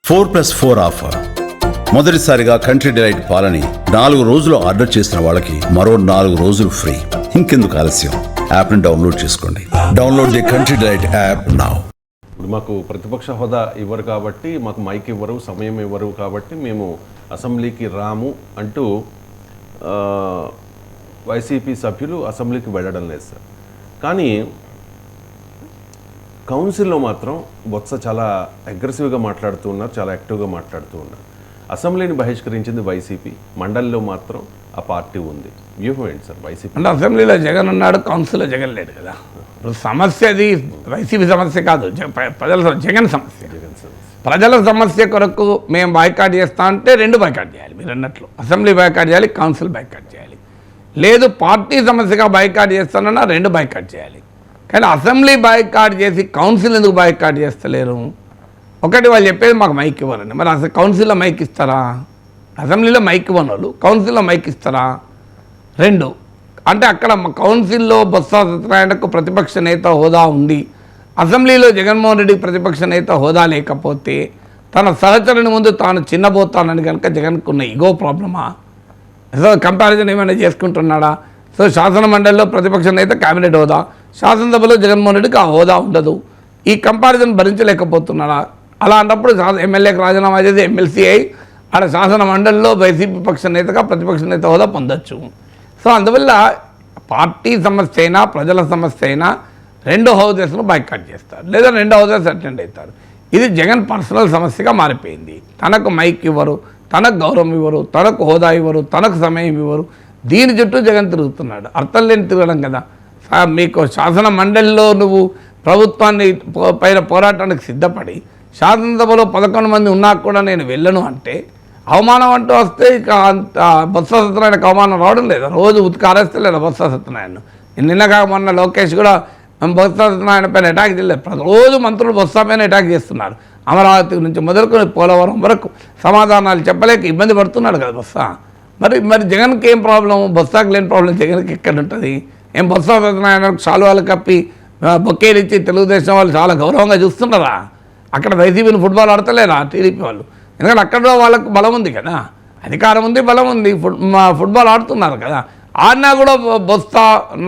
4+4 offer. మొదటిసారిగా country delight పాలని 4 రోజులు ఆర్డర్ చేసిన వాళ్ళకి మరో 4 రోజులు ఫ్రీ. ఇంకెందుకు ఆలస్యం, యాప్ని డౌన్లోడ్ చేసుకోండి. Download the country delight app now. ఇప్పుడు మాకు ప్రతిపక్ష హోదా ఇవ్వరు కాబట్టి, మాకు మైక్ ఇవ్వరు, సమయం ఇవ్వరు కాబట్టి మేము అసెంబ్లీకి రాము అంటూ వైసీపీ సభ్యులు అసెంబ్లీకి వెళ్ళడం లేదు సార్. కానీ కౌన్సిల్లో మాత్రం బొత్స చాలా అగ్రెసివ్గా మాట్లాడుతూ ఉన్నారు, చాలా యాక్టివ్గా మాట్లాడుతూ ఉన్నారు. అసెంబ్లీని బహిష్కరించింది వైసీపీ, మండలిలో మాత్రం ఆ పార్టీ ఉంది. వ్యూహం ఏంటి సార్ వైసీపీ? అంటే అసెంబ్లీలో జగన్ ఉన్నాడు, కౌన్సిల్లో జగన్ లేడు కదా. ఇప్పుడు సమస్య అది వైసీపీ సమస్య కాదు, ప్రజల జగన్ సమస్య. ప్రజల సమస్య కొరకు మేము బాయ్కాట్ చేస్తా అంటే 2 బాయ్కాట్ చేయాలి. మీరు అన్నట్లు అసెంబ్లీ బాయ్కాట్ చేయాలి, కౌన్సిల్ బాయ్కాట్ చేయాలి. లేదు పార్టీ సమస్యగా బాయ్కాట్ చేస్తానన్నా 2 బాయ్కాట్ చేయాలి. కానీ అసెంబ్లీ బాయ్కాట్ చేసి కౌన్సిల్ ఎందుకు బాయ్కాట్ చేస్తలేరు? ఒకటి వాళ్ళు చెప్పేది మాకు మైక్ ఇవ్వరండి. మరి అసలు కౌన్సిల్లో మైక్ ఇస్తారా? అసెంబ్లీలో మైక్ ఇవ్వని వాళ్ళు కౌన్సిల్లో మైక్ ఇస్తారా? 2 అంటే అక్కడ కౌన్సిల్లో బొత్స సత్యనారాయణకు ప్రతిపక్ష నేత హోదా ఉంది, అసెంబ్లీలో జగన్మోహన్ రెడ్డికి ప్రతిపక్ష నేత హోదా లేకపోతే తన సహచరుని ముందు తాను చిన్నబోతానని కనుక జగన్కు ఉన్న ఇగో ప్రాబ్లమా? సో కంపారిజన్ ఏమైనా చేసుకుంటున్నాడా? సో శాసన మండలిలో ప్రతిపక్ష నేత క్యాబినెట్ హోదా, శాసనసభలో జగన్మోహన్ రెడ్డికి ఆ హోదా ఉండదు. ఈ కంపారిజన్ భరించలేకపోతున్నాడా? అలా అన్నప్పుడు ఎమ్మెల్యేకి రాజీనామా చేసి ఎమ్మెల్సీ అయి ఆడ శాసన మండలిలో వైసీపీ పక్ష నేతగా ప్రతిపక్ష నేత హోదా పొందొచ్చు. సో అందువల్ల పార్టీ సమస్య అయినా ప్రజల సమస్య అయినా 2 హౌజెస్ను బాయ్కాట్ చేస్తారు, లేదా 2 హౌజెస్ అటెండ్ అవుతారు. ఇది జగన్ పర్సనల్ సమస్యగా మారిపోయింది. తనకు మైక్ ఇవ్వరు, తనకు గౌరవం ఇవ్వరు, తనకు హోదా ఇవ్వరు, తనకు సమయం ఇవ్వరు. దీని చుట్టూ జగన్ తిరుగుతున్నాడు. అర్థం లేని తిరగడం కదా. మీకు శాసన మండలిలో నువ్వు ప్రభుత్వాన్ని పైన పోరాటానికి సిద్ధపడి శాసనసభలో 11 మంది ఉన్నా కూడా నేను వెళ్ళను అంటే అవమానం అంటూ వస్తే ఇక బొత్స సత్యనారాయణకు అవమానం రావడం లేదా? రోజు ఉతికారేస్తే లేదా బొత్స సత్యనారాయణ? నిన్నగా మొన్న లోకేష్ కూడా బొత్స సత్యనారాయణ పైన అటాక్ చేయలేదు. రోజు మంత్రులు బొత్స పైన అటాక్ చేస్తున్నారు. అమరావతి నుంచి మొదలుకొని పోలవరం వరకు సమాధానాలు చెప్పలేక ఇబ్బంది పడుతున్నాడు కదా బొత్స. మరి జగన్కి ఏం ప్రాబ్లం? బొత్సకి లేని ప్రాబ్లం జగన్కి ఎక్కడ ఉంటుంది? ఏం బొత్స సత్యనారాయణకు శాలువాలు కప్పి బొక్కేలు ఇచ్చి తెలుగుదేశం వాళ్ళు చాలా గౌరవంగా చూస్తున్నారా? అక్కడ వైసీపీని ఫుట్బాల్ ఆడతలేరా టీడీపీ వాళ్ళు? ఎందుకంటే అక్కడ వాళ్ళకు బలం ఉంది కదా, అధికారం ఉంది, బలం ఉంది, ఫుట్బాల్ ఆడుతున్నారు కదా. ఆడినా కూడా బొత్స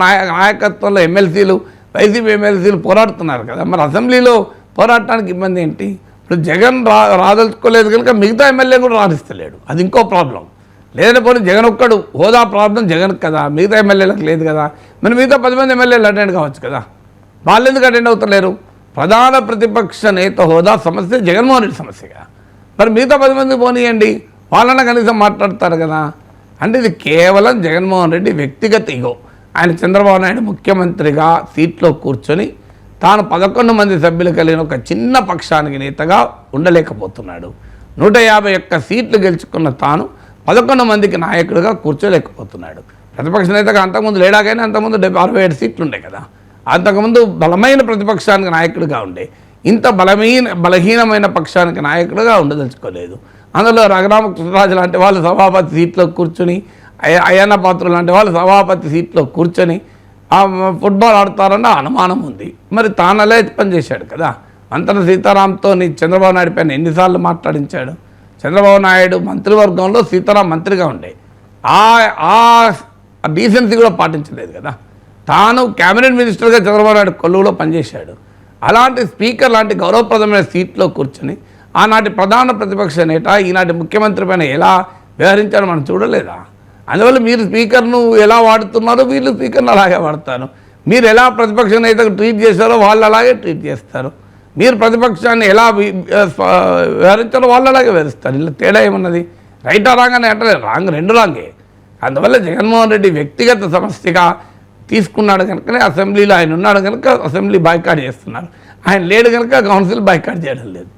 నాయకత్వంలో ఎమ్మెల్సీలు, వైసీపీ ఎమ్మెల్సీలు పోరాడుతున్నారు కదా. మరి అసెంబ్లీలో పోరాడటానికి ఇబ్బంది ఏంటి? ఇప్పుడు జగన్ రాదలుచుకోలేదు కనుక మిగతా ఎమ్మెల్యే కూడా రాణిస్తలేడు, అది ఇంకో ప్రాబ్లం. లేదంటే పోనీ జగన్ ఒక్కడు హోదా ప్రాబ్లం జగన్ కదా, మిగతా ఎమ్మెల్యేలకు లేదు కదా. మరి మిగతా 10 మంది ఎమ్మెల్యేలు అటెండ్ కావచ్చు కదా, వాళ్ళు ఎందుకు అటెండ్ అవుతలేరు? ప్రధాన ప్రతిపక్ష నేత హోదా సమస్య జగన్మోహన్ రెడ్డి సమస్యగా, మరి మిగతా 10 మంది పోనీయండి, వాళ్ళన్న కనీసం మాట్లాడతారు కదా. అంటే ఇది కేవలం జగన్మోహన్ రెడ్డి వ్యక్తిగత ఇగో. ఆయన చంద్రబాబు నాయుడు ముఖ్యమంత్రిగా సీట్లో కూర్చొని తాను 11 మంది సభ్యులు కలిగిన ఒక చిన్న పక్షానికి నేతగా ఉండలేకపోతున్నాడు. 151 సీట్లు గెలుచుకున్న తాను 11 మందికి నాయకుడిగా కూర్చోలేకపోతున్నాడు. ప్రతిపక్ష నేతగా అంతకుముందు లేడాకైనా అంతకుముందు 67 సీట్లు ఉండే కదా. అంతకుముందు బలమైన ప్రతిపక్షానికి నాయకుడిగా ఉండే, ఇంత బలహీనమైన పక్షానికి నాయకుడిగా ఉండదలుచుకోలేదు. అందులో రఘురామకృష్ణరాజు లాంటి వాళ్ళు సభాపతి సీట్లో కూర్చొని, అయ్యన్న పాత్రులు లాంటి వాళ్ళు సభాపతి సీట్లో కూర్చొని ఫుట్బాల్ ఆడతారన్న అనుమానం ఉంది. మరి తానలే పనిచేశాడు కదా. మంత్రి సీతారాంతో చంద్రబాబు నాయుడు పైన ఎన్నిసార్లు మాట్లాడించాడు? చంద్రబాబు నాయుడు మంత్రివర్గంలో సీతారాం మంత్రిగా ఉండే ఆ డీసెన్సీ కూడా పాటించలేదు కదా. తాను క్యాబినెట్ మినిస్టర్గా చంద్రబాబు నాయుడు కొలువులో పనిచేశాడు. అలాంటి స్పీకర్ లాంటి గౌరవప్రదమైన సీట్లో కూర్చొని ఆనాటి ప్రధాన ప్రతిపక్ష నేత ఈనాటి ముఖ్యమంత్రి పైన ఎలా వ్యవహరించారో మనం చూడలేదా? అందువల్ల మీరు స్పీకర్ను ఎలా వాడుతున్నారో వీళ్ళు స్పీకర్ను అలాగే వాడతారు. మీరు ఎలా ప్రతిపక్ష నేతకు ట్రీట్ చేశారో వాళ్ళు అలాగే ట్రీట్ చేస్తారు. మీరు ప్రతిపక్షాన్ని ఎలా వ్యవహరించారో వాళ్ళు అలాగే వ్యవహరిస్తారు. ఇలా తేడా ఏమన్నది? రైటా రాంగ్ అని అంటే రాంగ్, 2 రాంగే. అందువల్ల జగన్మోహన్ రెడ్డి వ్యక్తిగత సమస్యగా తీసుకున్నాడు కనుకనే అసెంబ్లీలో ఆయన ఉన్నాడు కనుక అసెంబ్లీ బాయ్కాట్ చేస్తున్నారు. ఆయన లేడు కనుక కౌన్సిల్ బాయ్కాట్ చేయడం లేదు.